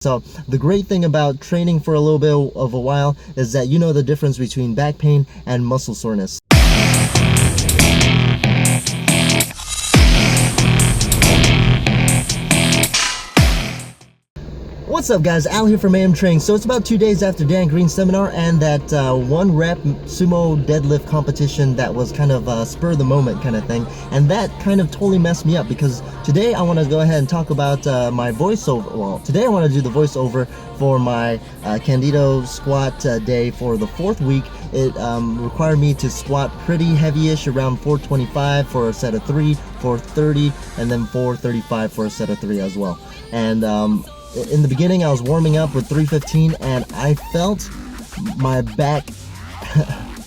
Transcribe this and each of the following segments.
So the great thing about training for a little bit of a while is that you know the difference between back pain and muscle soreness. What's up guys, Al here from AM Training. So it's about 2 days after Dan Green's seminar and that one rep sumo deadlift competition that was kind of spur of the moment kind of thing, and that kind of totally messed me up because today I want to go ahead and talk about my voiceover. Well, today I want to do the voiceover for my Candito squat day for the 4th week. It required me to squat pretty heavy-ish, around 425 for a set of 3, 430, and then 435 for a set of 3 as well. And in the beginning I was warming up with 315 and I felt my back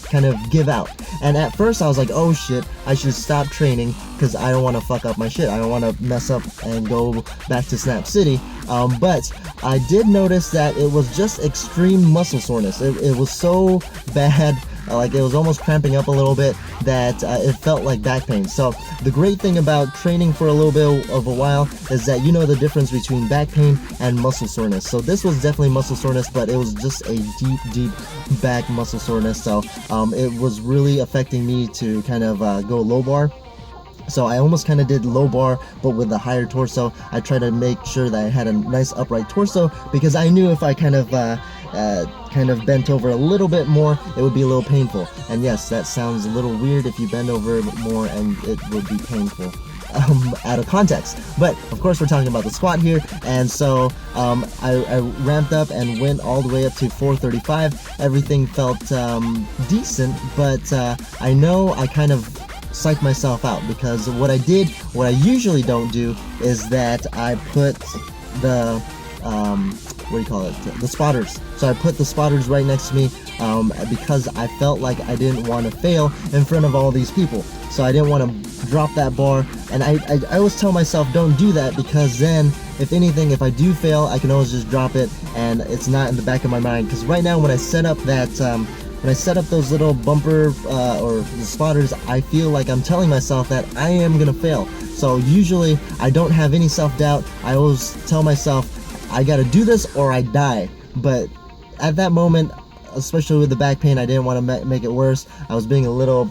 kind of give out, and at first I was like, oh shit, I should stop training because I don't want to fuck up my shit. I don't want to mess up and go back to Snap City. But I did notice that it was just extreme muscle soreness. It was so bad, like it was almost cramping up a little bit, that it felt like back pain. So the great thing about training for a little bit of a while is that you know the difference between back pain and muscle soreness. So this was definitely muscle soreness, but it was just a deep back muscle soreness. So it was really affecting me to kind of go low bar. So I almost kind of did low bar, but with a higher torso. I tried to make sure that I had a nice upright torso because I knew if I kind of bent over a little bit more, it would be a little painful. And yes, that sounds a little weird if you bend over more and it would be painful out of context. But of course we're talking about the squat here, and so I ramped up and went all the way up to 435. Everything felt decent, but I know I kind of psych myself out because what I usually don't do is that I put the the spotters. So I put the spotters right next to me because I felt like I didn't want to fail in front of all these people. So I didn't want to drop that bar, and I always tell myself don't do that, because then if anything, if I do fail, I can always just drop it and it's not in the back of my mind. Because right now when I set up that when I set up those little bumper or the spotters, I feel like I'm telling myself that I am gonna fail. So usually I don't have any self-doubt. I always tell myself I gotta do this or I die. But at that moment, especially with the back pain, I didn't want to make it worse. I was being a little,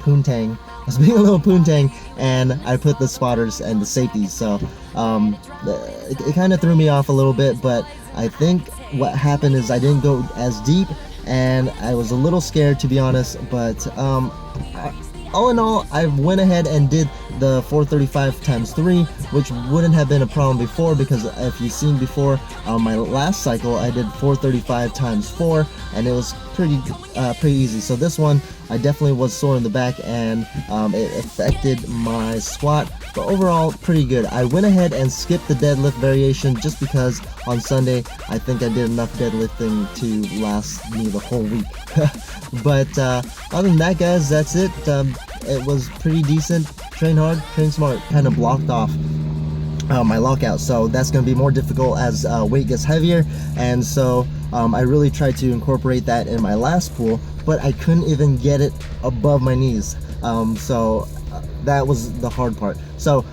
poontang. I was being a little poontang, and I put the spotters and the safeties. So it kind of threw me off a little bit, but I think what happened is I didn't go as deep, and I was a little scared, to be honest. But all in all, I went ahead and did the 435 times 3, which wouldn't have been a problem before, because if you've seen before, my last cycle I did 435 times 4, and it was pretty easy. So this one I definitely was sore in the back, and it affected my squat, but overall pretty good. I went ahead and skipped the deadlift variation just because on Sunday I think I did enough deadlifting to last me the whole week. But other than that, guys, that's it. It was pretty decent. Train hard, train smart. Kind of blocked off my lockout, so that's going to be more difficult as weight gets heavier, and so I really tried to incorporate that in my last pull, but I couldn't even get it above my knees. So that was the hard part. So